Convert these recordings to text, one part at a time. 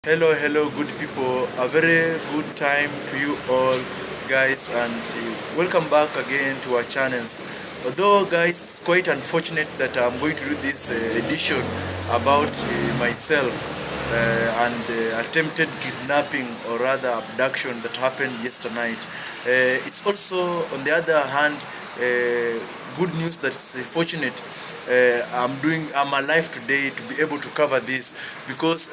Hello, good people. A very good time to you all, guys, and welcome back again to our channels. Although, guys, it's quite unfortunate that I'm going to do this edition about myself and the attempted kidnapping, or rather abduction, that happened yesterday night. It's also, on the other hand, good news that's fortunate. I'm alive today to be able to cover this because.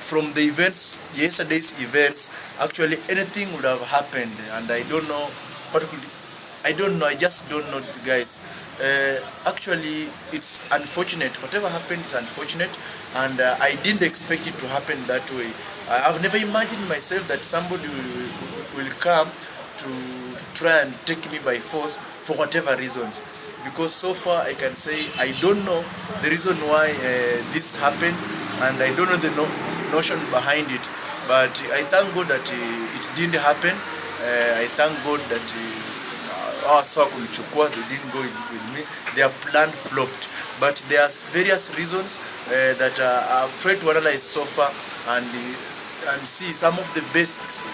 From the events, yesterday's events, actually anything would have happened, and I don't know what could. I don't know. I just don't know, guys. Actually, it's unfortunate. Whatever happened is unfortunate, and I didn't expect it to happen that way. I've never imagined myself that somebody will come to try and take me by force for whatever reasons. Because so far I can say I don't know the reason why this happened, and I don't know the notion behind it, but I thank God that it didn't happen. I thank God that sawa kulichukua, they didn't go with me. Their plan flopped, but there's various reasons that I've tried to analyze so far, and see some of the basics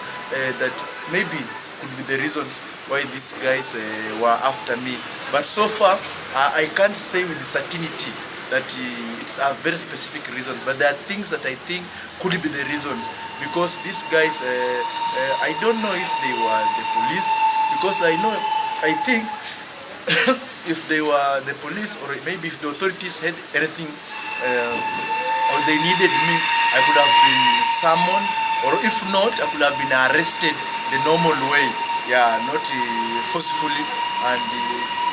that maybe could be the reasons why these guys were after me. But so far I can't say with certainty that it's a very specific reasons, but there are things that I think could be the reasons, because these guys I don't know if they were the police, because I think if they were the police, or maybe if the authorities had anything or they needed me, I could have been summoned, or if not, I could have been arrested the normal way, not forcefully. And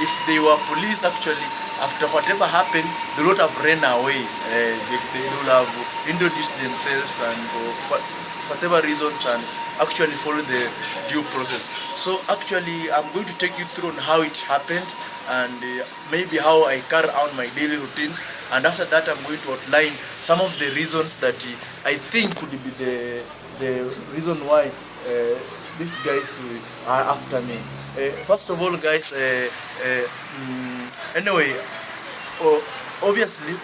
if they were police, actually, after whatever happened, they would have ran away. They would have introduced themselves, and for whatever reasons, and actually follow the due process. So actually, I'm going to take you through on how it happened, and maybe how I carry out my daily routines. And after that, I'm going to outline some of the reasons that I think could be the reason why these guys are after me. First of all, guys, anyway, obviously,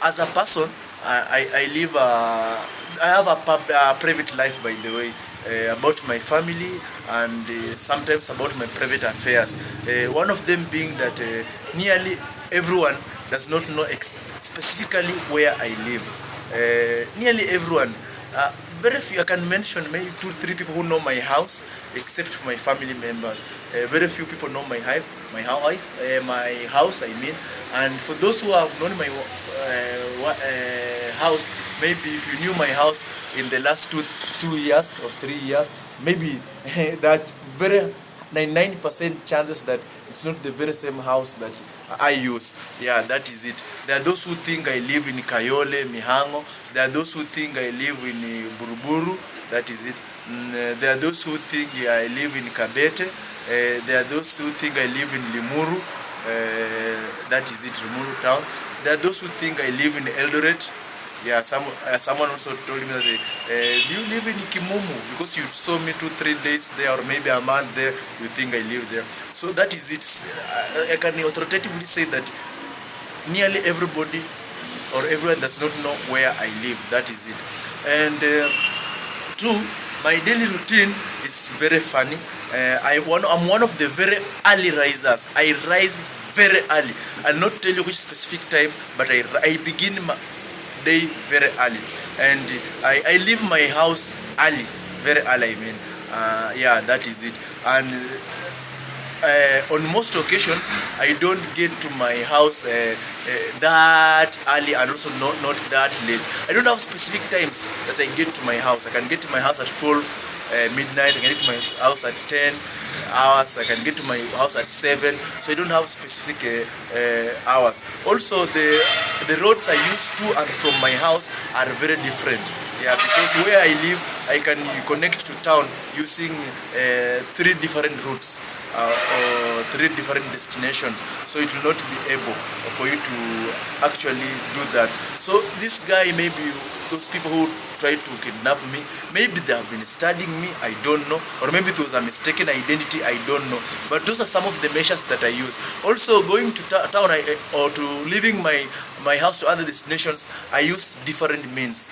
as a person, I live I have a private life, by the way, about my family, and sometimes about my private affairs. One of them being that nearly everyone does not know specifically where I live. Nearly everyone. Very few, I can mention maybe 2-3 people who know my house, except for my family members. Very few people know my house, I mean. And for those who have known my house, maybe if you knew my house in the last 2 years or 3 years, maybe that very 99% chances that it's not the very same house that I use. Yeah, that is it. There are those who think I live in Kayole, Mihango. There are those who think I live in Buruburu. That is it. There are those who think I live in Kabete. There are those who think I live in Limuru. That is it, Limuru town. There are those who think I live in Eldoret. Yeah, someone also told me that do you live in Kimumu? Because you saw me 2-3 days there, or maybe a month there, you think I live there. So that is it. I can authoritatively say that nearly everybody or everyone does not know where I live. That is it. And two, my daily routine is very funny. I'm one of the very early risers. I rise very early. I'll not tell you which specific time, but I begin my day very early, and I leave my house early, very early, I mean. That is it. And on most occasions, I don't get to my house that early, and also not that late. I don't have specific times that I get to my house. I can get to my house at 12 midnight. I can get to my house at 10 hours. I can get to my house at 7. So I don't have specific hours. Also, the roads I use to and from my house are very different. Yeah, because where I live, I can connect to town using 3 different routes. Or 3 different destinations, so it will not be able for you to actually do that. So this guy, maybe those people who try to kidnap me, maybe they have been studying me, I don't know, or maybe it was a mistaken identity, I don't know. But those are some of the measures that I use. Also, going to town or to leaving my my house to other destinations, I use different means.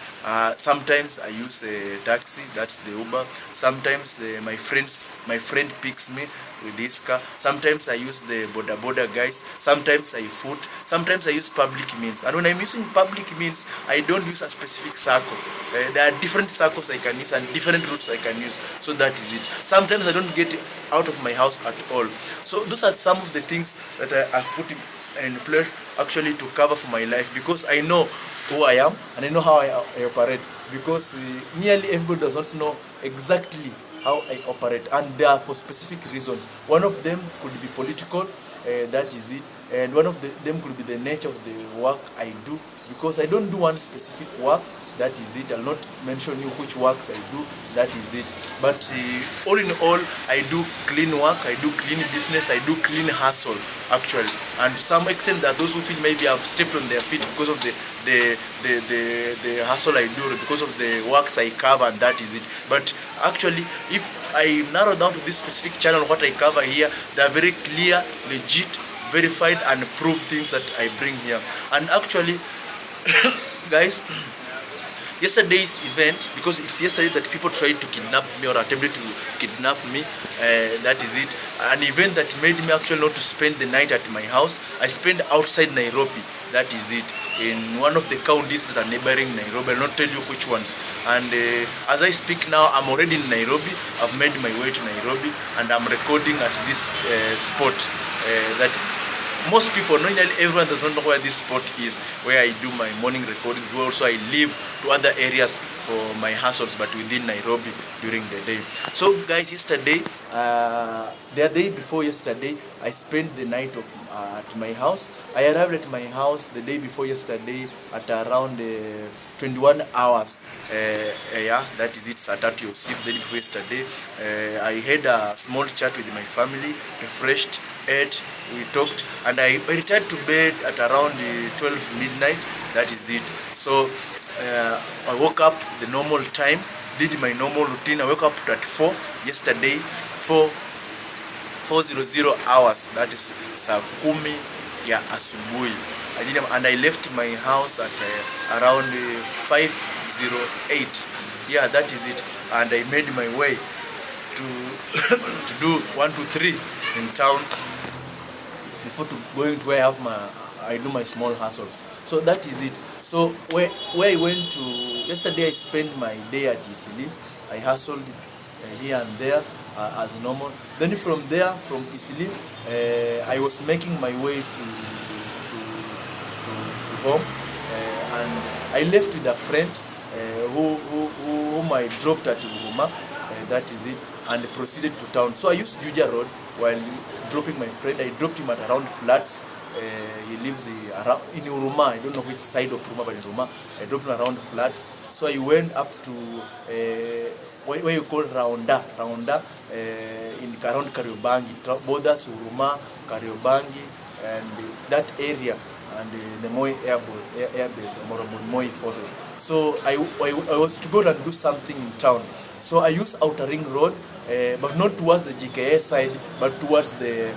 Sometimes I use a taxi, that's the Uber. Sometimes my friend picks me with this car. Sometimes I use the border guys. Sometimes I foot. Sometimes I use public means. And when I'm using public means, I don't use a specific circle. There are different circles I can use and different routes I can use. So that is it. Sometimes I don't get out of my house at all. So those are some of the things that I put in place actually to cover for my life, because I know who I am and I know how I operate, because nearly everybody does not know exactly how I operate, and they are for specific reasons. One of them could be political, that is it, and one of them could be the nature of the work I do, because I don't do one specific work. That is it. I'll not mention you which works I do. That is it. But all in all, I do clean work, I do clean business, I do clean hustle actually. And to some extent, that those who feel maybe I've stepped on their feet because of the hustle I do, because of the works I cover, and that is it. But actually, if I narrow down to this specific channel, what I cover here, they are very clear, legit, verified, and proved things that I bring here. And actually, guys, yesterday's event, because it's yesterday that people tried to kidnap me or attempted to kidnap me, that is it. An event that made me actually not to spend the night at my house. I spent outside Nairobi, that is it, in one of the counties that are neighboring Nairobi. I'll not tell you which ones. And as I speak now, I'm already in Nairobi. I've made my way to Nairobi, and I'm recording at this spot that most people, not nearly everyone does not know where this spot is, where I do my morning recording. Also, I leave to other areas for my hustles, but within Nairobi during the day. So guys, yesterday, the day before yesterday, I spent the night at my house. I arrived at my house the day before yesterday at around 21 hours. Yeah, that is it, Saturday or the day before yesterday. I had a small chat with my family, refreshed, ate, we talked, and I returned to bed at around 12 midnight. That is it. So I woke up the normal time, did my normal routine. I woke up at 4 yesterday, 4:00 hours. That is saa kumi ya asubuhi. And I left my house at around 5:08. Yeah, that is it. And I made my way to to do 1 to 3 in town before going to where I do my small hustles. So that is it. So where I went to yesterday, I spent my day at Isili. I hustled here and there as normal. Then from there, from Isili, I was making my way to home, and I left with a friend whom I dropped at Uruma. That is it, and proceeded to town. So I used Juja Road while dropping my friend. I dropped him at around Flats. He lives around in Uruma. I don't know which side of Uruma, but in Uruma. I dropped him around Flats. So I went up to where you call Raunda, in around Kariobangi, borders Uruma, Kariobangi, and that area, and the Moi Air Base, Moi Forces. So I was to go and do something in town. So I used Outer Ring Road, but not towards the GKA side, but towards the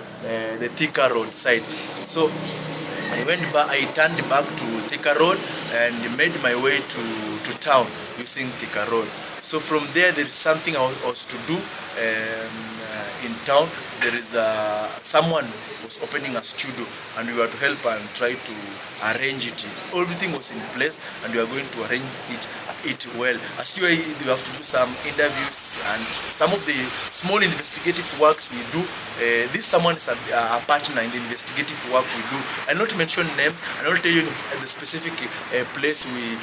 Thika Road side. So I turned back to Thika Road and made my way to town using Thika Road. So from there is something I was to do in town. There is someone was opening a studio, and we were to help and try to arrange it. Everything was in place, and we are going to arrange it well. As you have to do some interviews and some of the small investigative works we do. This someone is a partner in the investigative work we do. I'll not mention names, and I'll tell you the specific place we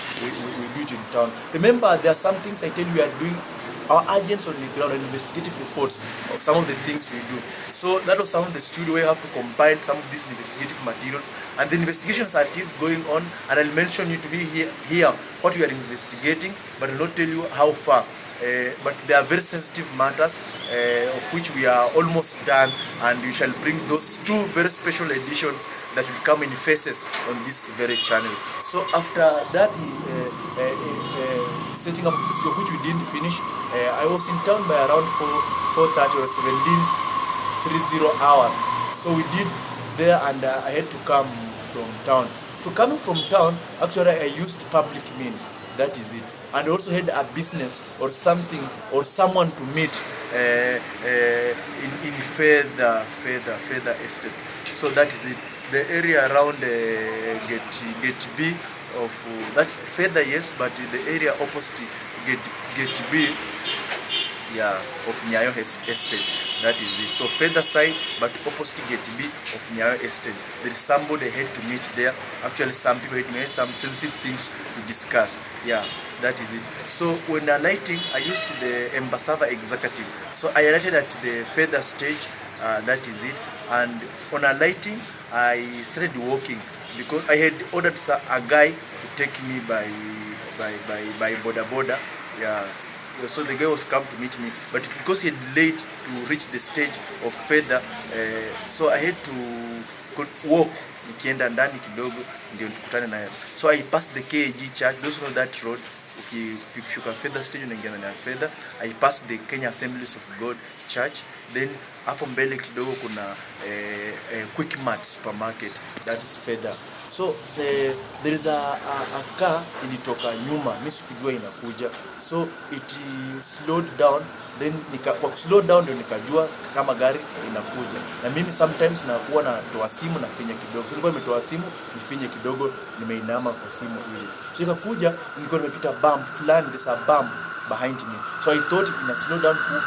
do it in town. Remember, there are some things I tell you we are doing. Our agents on the ground and investigative reports of some of the things we do. So that was some of the studio where you have to compile some of these investigative materials, and the investigations are still going on, and I'll mention you to be here what we are investigating, but I'll not tell you how far. But they are very sensitive matters, of which we are almost done, and we shall bring those 2 very special editions that will come in phases on this very channel. So after that setting up the show, which we didn't finish, I was in town by around 4:30 or 17:30 hours. So we did there, and I had to come from town For coming from town, actually I used public means. That is it. And also had a business or something or someone to meet in further estate. So that is it. The area around Gate B of that's further, yes, but the area opposite Gate B, yeah, of Nyayo Estate. That is it. So further side, but opposite Gate B of Nyayo Estate. There is somebody I had to meet there. Actually, some people had to meet some sensitive things to discuss. Yeah, that is it. So when alighting, I used the Embasava executive. So I alighted at the further stage. That is it. And on alighting, I started walking because I had ordered a guy to take me by boda. Yeah. So the guy was come to meet me, but because he had late to reach the stage of further, so I had to walk. Nikienda ndani kidogo ndio tukutane naye. So I passed the KAG church. Those know that road. Ukishuka further stage unaingia ndani ya further. I passed the Kenya Assemblies of God church. Then hapo mbele kidogo kuna Quick Mart supermarket. That's further. So there is a car ilitoka nyuma, mimi sikujua inakuja. So it slowed down, then kwa slow down ndio nikajua kama gari inakuja. Na mimi sometimes nakuwa natoa simu na finya kidogo. So nilikuwa nimetoa simu, nifinye kidogo, nimeinama kwa simu ile. So ikakuja, nilikuwa nimepita bump fulani, there's a bump behind me. So I thought ina slow down to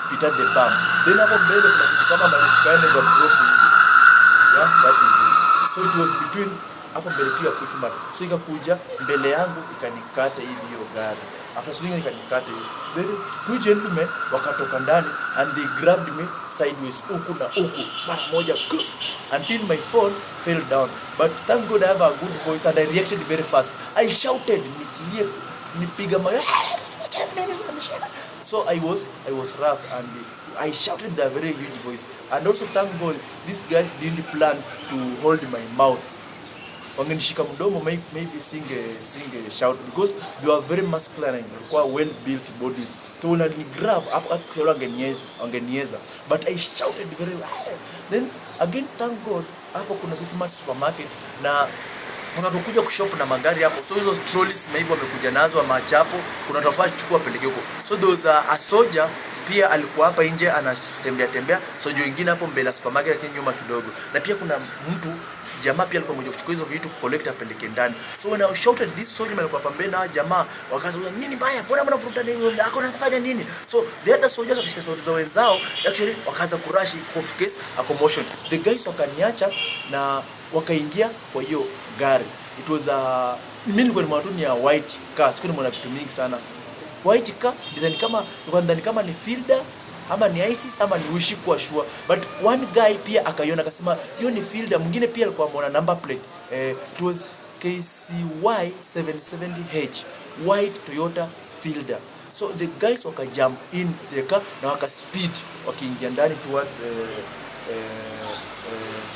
pita the bump. Then hapo mbele kuna kitu kama marekani za drop. Yeah, that is it. So it was between hapo mbele tu ya Quick Mart. So ikakuja mbele yangu ikanikata hiyo gari. After swinging ikanikata hiyo. Then two gentlemen wakatoka ndani and they grabbed me sideways huku na huku mara moja until my phone fell down. But thank God I have a good voice and I reacted very fast. I shouted, nipiga mayo. So I was rough and I shouted the very huge voice. And also thank God these guys didn't plan to hold my mouth. Wangenishika mdomo, maybe sing a shout, because they are very masculine and quite well built bodies. So when I grab up wangenieza, but I shouted very well. Then again thank God hapo kuna Quick Mart supermarket na unatokuja kushop na magari hapo. So hizo trolleys maybe wamekuja nazo ama chapo, kuna tofauti chukua peleke huko. So those a soldier pia alikuwa hapa nje anatembea. So juu wengine hapo mbele supermarket lakini nyuma kidogo. Na pia kuna mtu jamaa pia alikuwa mmoja kuchukua hizo vitu collect peleke ndani. So when I shouted this soldier alikuwa hapa mbele na jamaa wakaanza nini mbaya? Mbona mnavuruta nini? Ako anafanya nini? So the other soldiers wakishika sauti za wenzao actually wakaanza kurashi cough case a commotion. The guys wakaniacha na wakaingia kwa hiyo gari. It was mimi nilikuwa ni matuni ya white car. Siku nimeona vitu mingi sana. White car design kama ndani kama ni Fielder ama ni ISIS ama ni Wishi kwa sure. But one guy pia akaiona akasema hiyo ni Fielder. Mwingine pia alikuwa ameona number plate. It was KCY 770H white Toyota Fielder. So the guys waka jump in the car na waka speed wakiingia ndani towards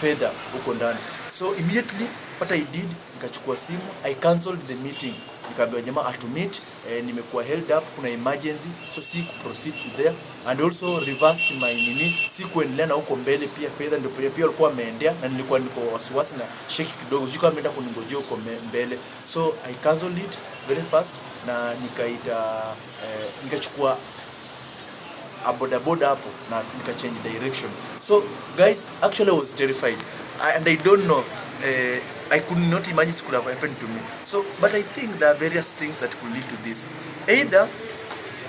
further huko ndani. So immediately what I did, nikachukua simu, I cancelled the meeting. Nikaambia jamaa atu meet, nimekuwa held up, kuna emergency, so si proceed to there, and also reversed my si kuendelea na huko mbele pia further ndio pia walikuwa wameendea na nilikuwa niko wasiwasi na shake kidogo, sikuwa ameenda kuningojea huko mbele. So I cancelled it very fast na nikachukua a boda hapo na nika change direction. So guys, actually I was terrified and I don't know, I could not imagine it could have happened to me. So but I think there are various things that could lead to this. Either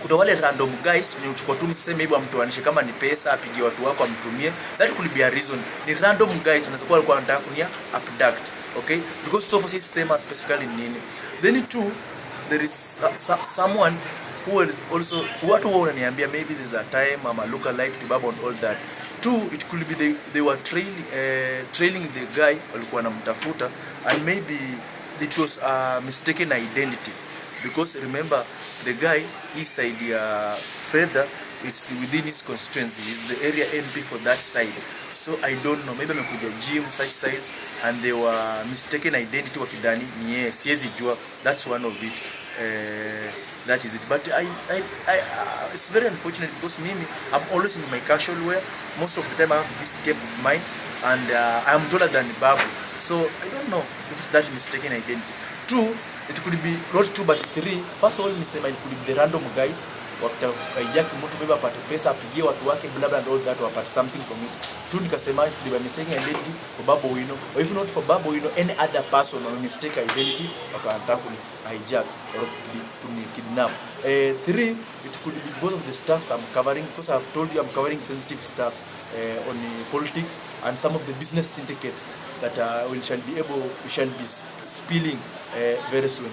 kuna wale random guys ni uchukua tu mseme hivyo amtoanishe kama ni pesa apigie watu wako amtumie, that could be a reason. Ni random guys unaweza kuwa alikuwa anataka kunia abduct, okay, because so for say same specifically nini. Then two, there is someone who is also watu wao wananiambia maybe there's a time I'm a lookalike to Baba and all that. Two, it could be they were trailing the guy walikuwa wanamtafuta, and maybe it was a mistaken identity, because remember the guy inside further, it's within his constituency, he's the area MP for that side. So I don't know, maybe amekuja gym such size and they were mistaken identity wakidani ni yeye, siwezi jua. That's one of it. That is it. But I it's very unfortunate because I'm always in my casual wear. Most of the time I have this cape of mine, and I'm taller than Babu. So I don't know if it's that mistaken identity. Two, it could be not two but three. First of all, nisema it could be the random guys hijack mtu beba apate pesa, apigie watu wake blah blah and all that, wapate something from it. Two, nikasema it could be mistaken identity for Babu Owino, or if not for Babu Owino, any other person or mistake identity wakataka hijack or kidnap. Three, it could be because of the stuffs I'm covering, because I've told you I'm covering sensitive stuffs on politics and some of the business syndicates that we shall be spilling very soon.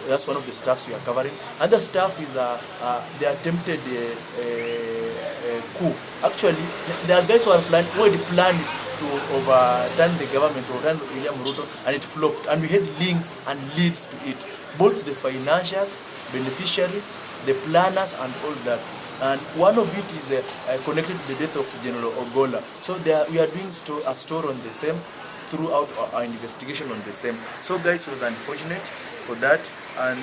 That's one of the stuffs we are covering. Other stuff is the attempted coup. Actually, there are guys who already planned to overturn the government, overturn William Ruto, and it flopped. And we had links and leads to it. Both the financiers, beneficiaries, the planners, and all that. And one of it is connected to the death of General Ogola. So we are doing a store on the same throughout our investigation on the same. So guys, it was unfortunate for that, and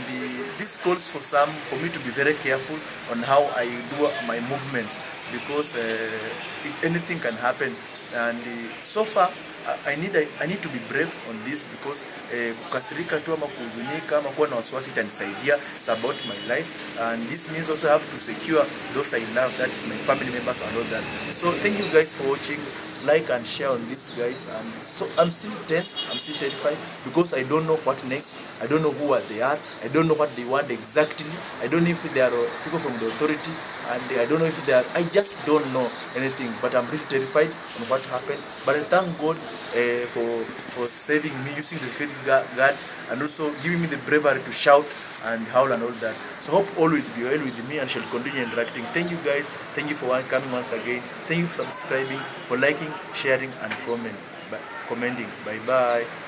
this calls for me to be very careful on how I do my movements, because anything can happen. And so far I need to be brave on this, because kukasirika tu ama kuhuzunika ama kuwa na wasiwasi itanisaidia. It's about my life, and this means also I have to secure those I love, that is my family members and all that. So thank you guys for watching. Like and share on this, guys. And so I'm still tensed, I'm still terrified, because I don't know what next. I don't know who they are. I don't know what they want exactly. I don't know if they are people from the authority, and I don't know if they are, I just don't know anything. But I'm really terrified on what happened. But I thank God for saving me, using the security guards, and also giving me the bravery to shout and howl and all that. So hope all will be well with me, and shall continue interacting. Thank you guys. Thank you for coming once again. Thank you for subscribing, for liking, sharing, and commenting. Bye bye.